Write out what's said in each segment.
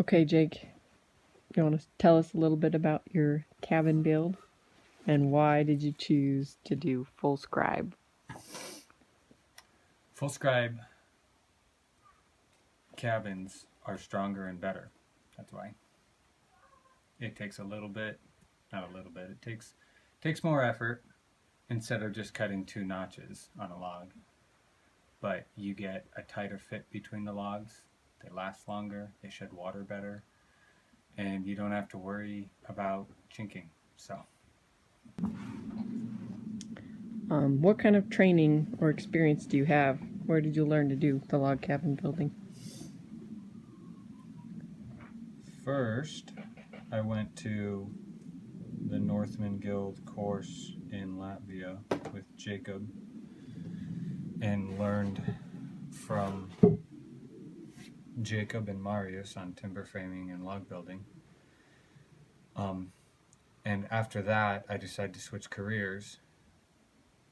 Okay, Jake, you want to tell us a little bit about your cabin build and why did you choose to do full scribe? Full scribe cabins are stronger and better. That's why. It takes a little bit, not a little bit. It takes more effort instead of just cutting two notches on a log. But you get a tighter fit between the logs. They last longer. They shed water better, and you don't have to worry about chinking. So What kind of training or experience do you have? Where did you learn to do the log cabin building? first, I went to the Northman Guild course in Latvia with Jacob and learned from Jacob and Marius on timber framing and log building. Um, and after that, I decided to switch careers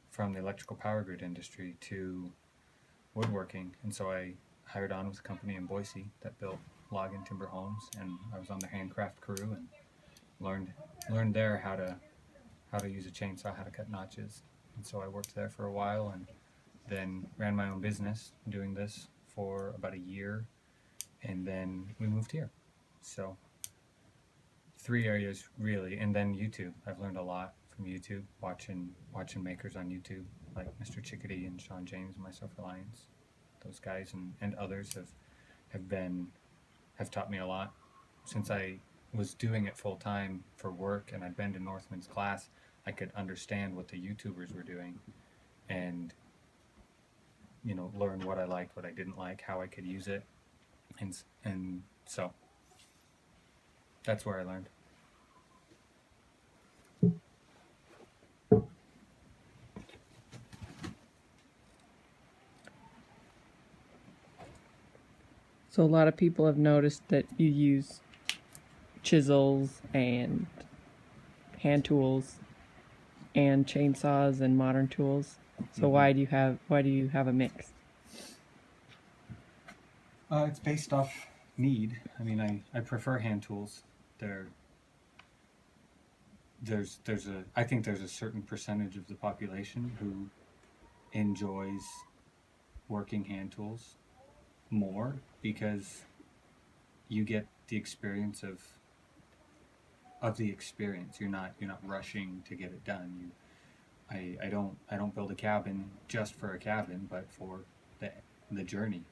from the electrical power grid industry to woodworking. And so I hired on with a company in Boise that built log and timber homes, and I was on the handcraft crew and learned there how to use a chainsaw, how to cut notches. And so I worked there for a while and then ran my own business doing this for about a year, and then we moved here. So three areas really, and then YouTube. I've learned a lot from YouTube, watching makers on YouTube like Mr. Chickadee and Sean James and Myself Reliance. Those guys and others have taught me a lot. Since I was doing it full time for work and I'd been to Northman's class, I could understand what the YouTubers were doing and learn what I liked, what I didn't like, how I could use it, and so that's where I learned. So, a lot of people have noticed that you use chisels and hand tools and chainsaws and modern tools. So why do you have a mix? It's based off need. I mean, I prefer hand tools. They're there's a I think there's a certain percentage of the population who enjoys working hand tools more because you get the experience of the experience. You're not rushing to get it done. I don't build a cabin just for a cabin, but for the journey,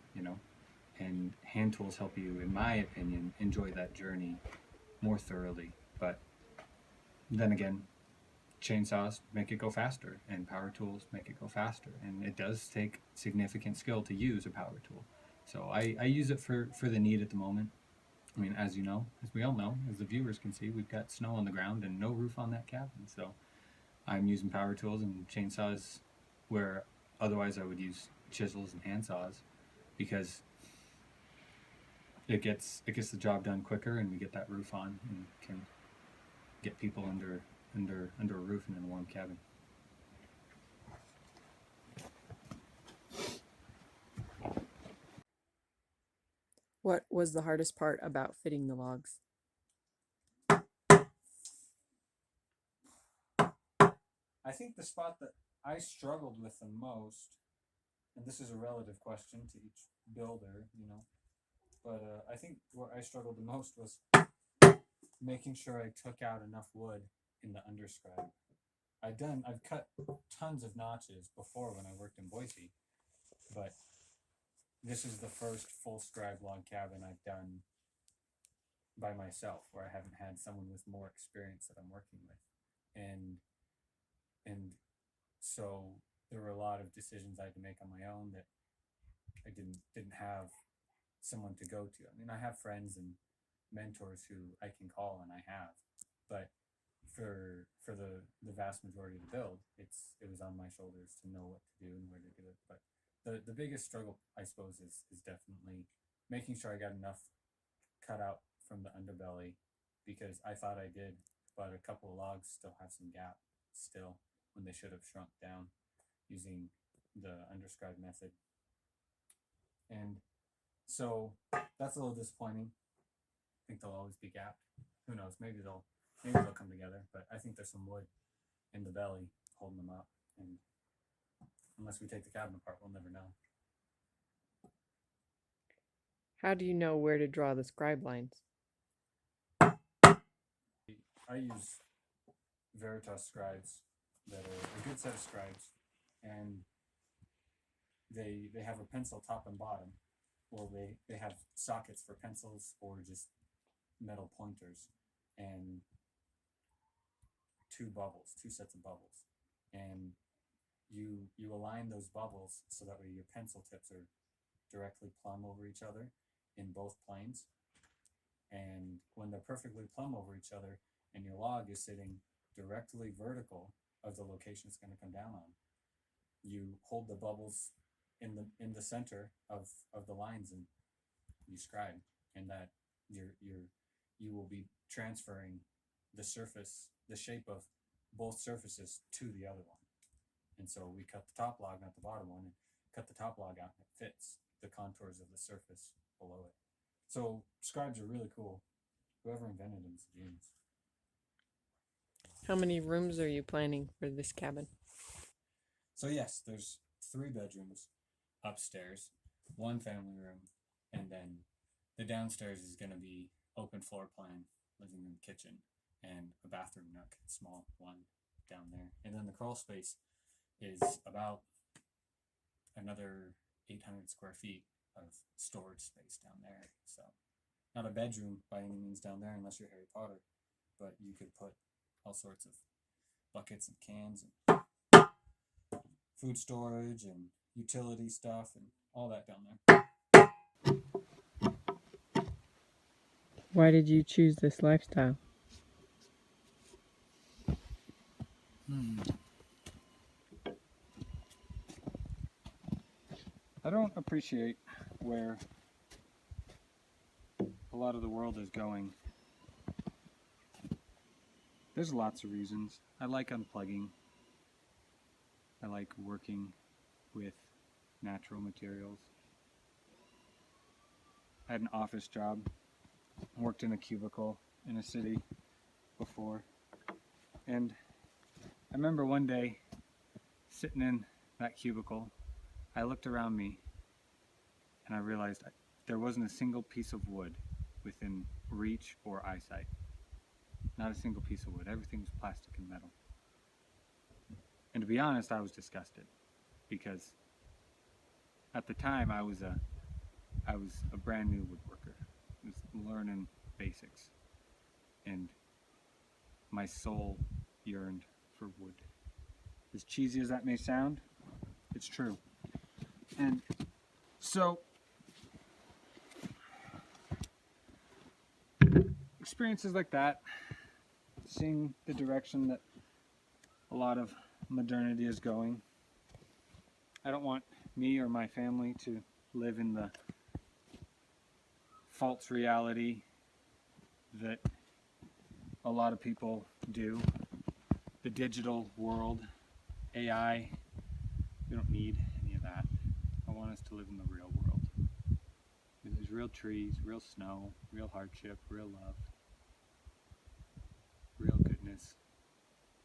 And hand tools help you, in my opinion, enjoy that journey more thoroughly. But then again, chainsaws make it go faster, and power tools make it go faster. And it does take significant skill to use a power tool. So I use it for the need at the moment. I mean, as you know, as we all know, as the viewers can see, we've got snow on the ground and no roof on that cabin. So I'm using power tools and chainsaws where otherwise I would use chisels and hand saws because it gets the job done quicker and we get that roof on and can get people under a roof and in a warm cabin. What was the hardest part about fitting the logs? I think the spot that I struggled with the most, and this is a relative question to each builder, but I think where I struggled the most was making sure I took out enough wood in the underscribe. I've cut tons of notches before when I worked in Boise, but this is the first full scribe log cabin I've done by myself where I haven't had someone with more experience that I'm working with. And so there were a lot of decisions I had to make on my own that I didn't have someone to go to. I mean, I have friends and mentors who I can call, and I have, but for the vast majority of the build, it was on my shoulders to know what to do and where to do it. But the biggest struggle, I suppose, is definitely making sure I got enough cut out from the underbelly because I thought I did, but a couple of logs still have some gap still when they should have shrunk down using the underscribe method. And so that's a little disappointing. think they'll always be gapped. Who knows? Maybe they'll come together. But I think there's some wood in the belly holding them up, and unless we take the cabin apart, we'll never know. How do you know where to draw the scribe lines? I use Veritas scribes that are a good set of scribes, and they have a pencil top and bottom. Well, they have sockets for pencils or just metal pointers, and two sets of bubbles, and you align those bubbles so that way your pencil tips are directly plumb over each other in both planes. And when they're perfectly plumb over each other and your log is sitting directly vertical of the location it's going to come down on, you hold the bubbles in the center of the lines and you scribe, and that you will be transferring the shape of both surfaces to the other one. And so we cut the top log, not the bottom one, and cut the top log out, and it fits the contours of the surface below it. So scribes are really cool. Whoever invented them is a genius. How many rooms are you planning for this cabin? So yes, there's 3 bedrooms upstairs, 1 family room, and then the downstairs is going to be open floor plan, living room, kitchen, and a bathroom nook, small one down there. And then the crawl space is about another 800 square feet of storage space down there. So not a bedroom by any means down there unless you're Harry Potter, but you could put all sorts of buckets and cans and food storage and utility stuff and all that down there. Why did you choose this lifestyle? I don't appreciate where a lot of the world is going. There's lots of reasons. I like unplugging. I like working with natural materials. I had an office job. I worked in a cubicle in a city before. And I remember one day sitting in that cubicle, I looked around me and I realized there wasn't a single piece of wood within reach or eyesight. Not a single piece of wood. Everything was plastic and metal. And to be honest, I was disgusted because at the time I was a brand new woodworker. I was learning basics, and my soul yearned for wood. As cheesy as that may sound, it's true. And so experiences like that, seeing the direction that a lot of modernity is going, I don't want me or my family to live in the false reality that a lot of people do. The digital world, AI, we don't need any of that. I want us to live in the real world. There's real trees, real snow, real hardship, real love, real goodness.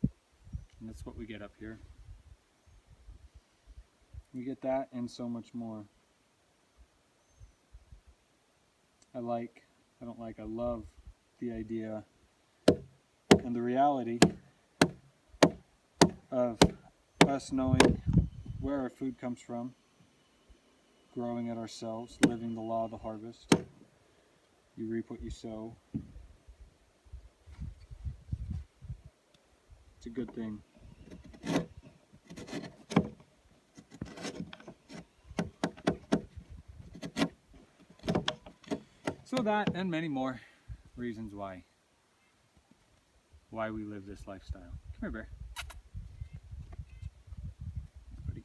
And that's what we get up here. We get that and so much more. I love the idea and the reality of us knowing where our food comes from, growing it ourselves, living the law of the harvest. You reap what you sow. It's a good thing. So that and many more reasons why we live this lifestyle. Come here, Bear. Buddy.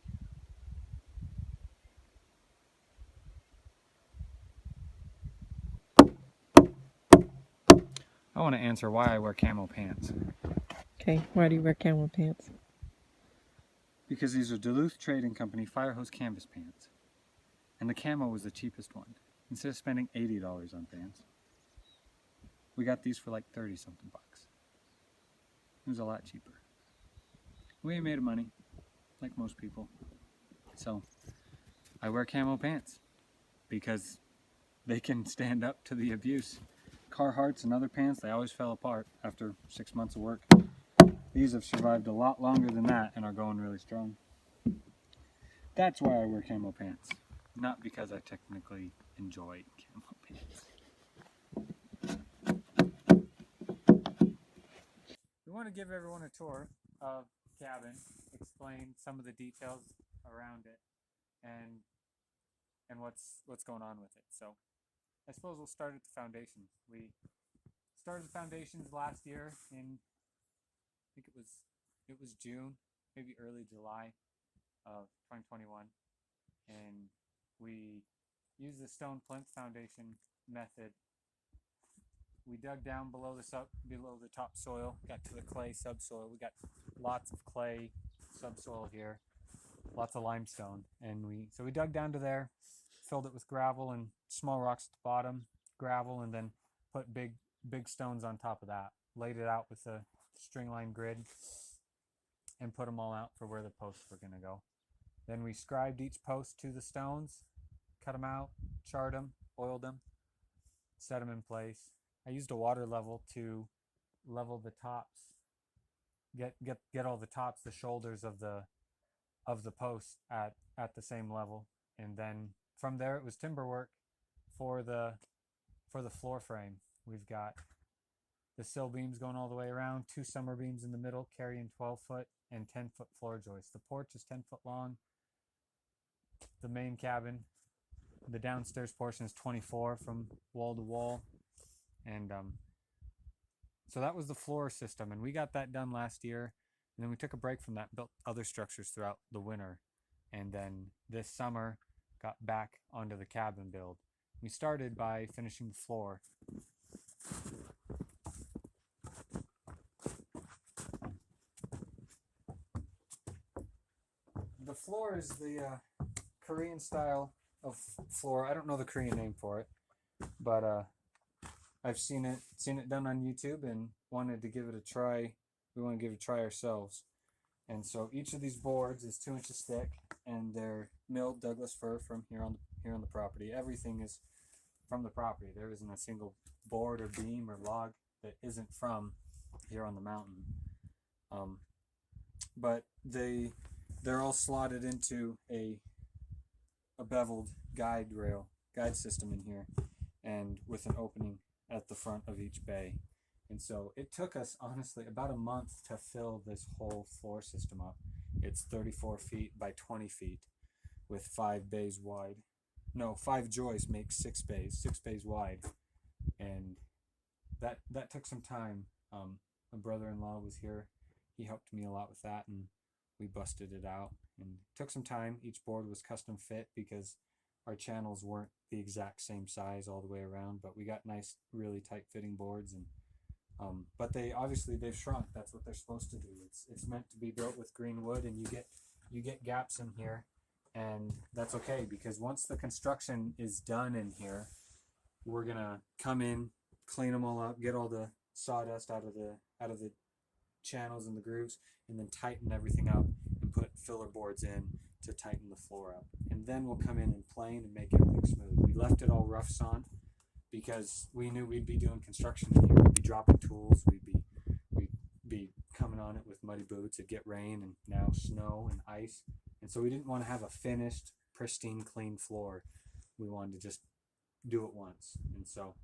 I want to answer why I wear camo pants. Okay, why do you wear camel pants? Because these are Duluth Trading Company Fire Hose canvas pants. And the camo was the cheapest one. Instead of spending $80 on pants, We got these for like 30 something bucks. It was a lot cheaper. We ain't made of money, like most people. So I wear camo pants because they can stand up to the abuse. Carhartts and other pants, they always fell apart after 6 months of work. These have survived a lot longer than that and are going really strong. That's why I wear camo pants, not because I technically enjoy camo pants. We want to give everyone a tour of cabin, explain some of the details around it, and what's going on with it. So I suppose we'll start at the foundation. We started the foundations last year in, I think it was June, maybe early July of 2021, and we used the stone plinth foundation method. We dug down below the topsoil, got to the clay subsoil. We got lots of clay subsoil here, lots of limestone, and we dug down to there, filled it with gravel and small rocks at the bottom, gravel, and then put big stones on top of that. Laid it out with a string line grid and put them all out for where the posts were going to go. Then we scribed each post to the stones, cut them out, charred them, oiled them, set them in place. I used a water level to level the tops, get all the tops, the shoulders of the posts at the same level, and then from there it was timber work for the floor frame. We've got the sill beams going all the way around, 2 summer beams in the middle carrying 12-foot and 10-foot floor joists. The porch is 10 foot long. The main cabin, the downstairs portion is 24 from wall to wall, and so that was the floor system, and we got that done last year. And then we took a break from that, built other structures throughout the winter, and then this summer got back onto the cabin build. We started by finishing the floor. The floor is the Korean style of floor. I don't know the Korean name for it, but I've seen it done on YouTube and wanted to give it a try. We want to give it a try ourselves. And so each of these boards is 2 inches thick, and they're milled Douglas fir from here on the property. Everything is from the property. There isn't a single board or beam or log that isn't from here on the mountain. But they're all slotted into a beveled guide system in here, and with an opening at the front of each bay. And so it took us, honestly, about a month to fill this whole floor system up. It's 34 feet by 20 feet with 5 bays wide. No, 5 joists make 6 bays wide. And that took some time. My brother-in-law was here. He helped me a lot with that, and we busted it out. And it took some time. Each board was custom fit because our channels weren't the exact same size all the way around, but we got nice, really tight fitting boards. And but they've shrunk. That's what they're supposed to do. It's meant to be built with green wood, and you get gaps in here, and that's okay, because once the construction is done in here, we're gonna come in, clean them all up, get all the sawdust out of the channels and the grooves, and then tighten everything up and put filler boards in to tighten the floor up. And then we'll come in and plane and make everything smooth. We left it all rough sawn because we knew we'd be doing construction in here. We'd be dropping tools. We'd be coming on it with muddy boots. It'd get rain and now snow and ice. And so we didn't want to have a finished, pristine, clean floor. We wanted to just do it once. And so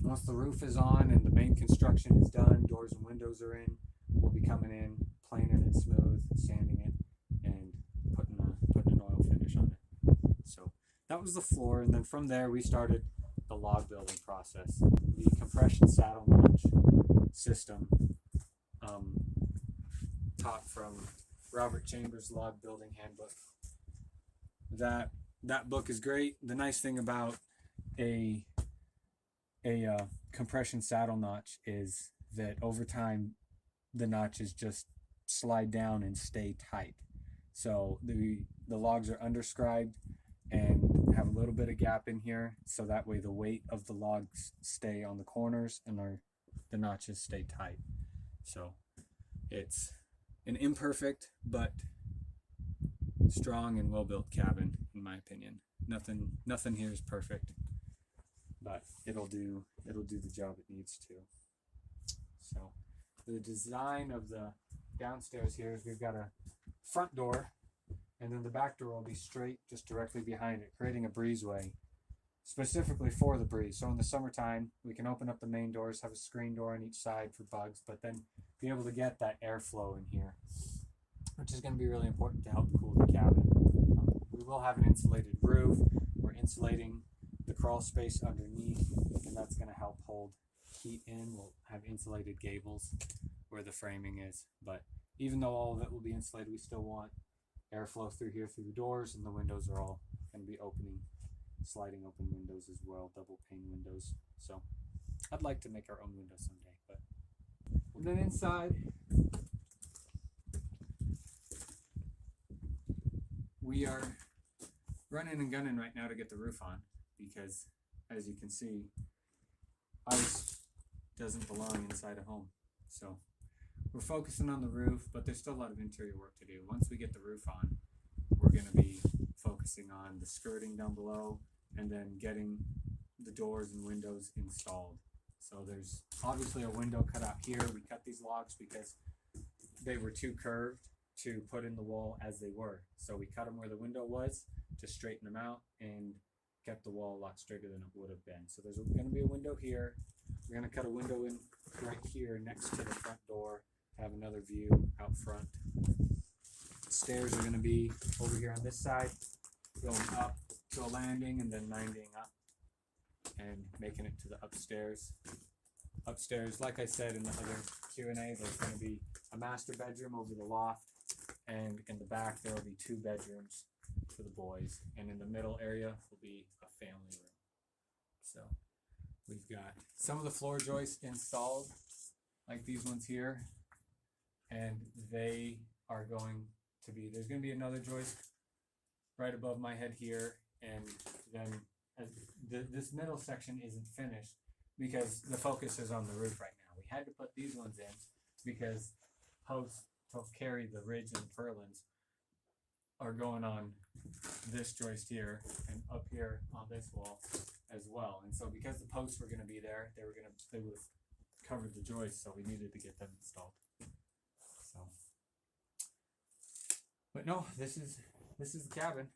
once the roof is on and the main construction is done, doors and windows are in, we'll be coming in, planing it smooth, sanding it, and putting an oil finish on it. So that was the floor, and then from there we started the log building process. The compression saddle notch system, taught from Robert Chambers' Log Building Handbook. That book is great. The nice thing about a compression saddle notch is that over time the notches just slide down and stay tight. So the logs are underscribed, and have a little bit of gap in here, so that way the weight of the logs stay on the corners and the notches stay tight. So it's an imperfect but strong and well-built cabin, in my opinion. Nothing here is perfect, but it'll do the job it needs to. So the design of the downstairs here is we've got a front door, and then the back door will be straight just directly behind it, creating a breezeway specifically for the breeze. So in the summertime, we can open up the main doors, have a screen door on each side for bugs, but then be able to get that airflow in here, which is going to be really important to help cool the cabin. We will have an insulated roof. We're insulating the crawl space underneath, and that's going to help hold heat in. We'll have insulated gables where the framing is, but even though all of it will be insulated, we still want airflow through here through the doors, and the windows are all going to be sliding open windows as well, double pane windows. So I'd like to make our own windows someday, but. And then inside, we are running and gunning right now to get the roof on, because as you can see, ice doesn't belong inside a home. So we're focusing on the roof, but there's still a lot of interior work to do. Once we get the roof on, we're going to be focusing on the skirting down below and then getting the doors and windows installed. So there's obviously a window cut out here. We cut these logs because they were too curved to put in the wall as they were. So we cut them where the window was to straighten them out and kept the wall a lot straighter than it would have been. So there's going to be a window here. We're going to cut a window in right here next to the front door, have another view out front. Stairs are going to be over here on this side, going up to a landing and then landing up and making it to the upstairs. Upstairs, like I said in the other Q&A, there's going to be a master bedroom over the loft, and in the back there will be 2 bedrooms for the boys, and in the middle area will be a family room. So we've got some of the floor joists installed, like these ones here, and they are going to be, there's going to be another joist right above my head here, and then this middle section isn't finished because the focus is on the roof right now. We had to put these ones in because posts to carry the ridge and purlins are going on this joist here and up here on this wall as well. And so because the posts were going to be there, they would have covered the joist, so we needed to get them installed. So, but no, this is the cabin.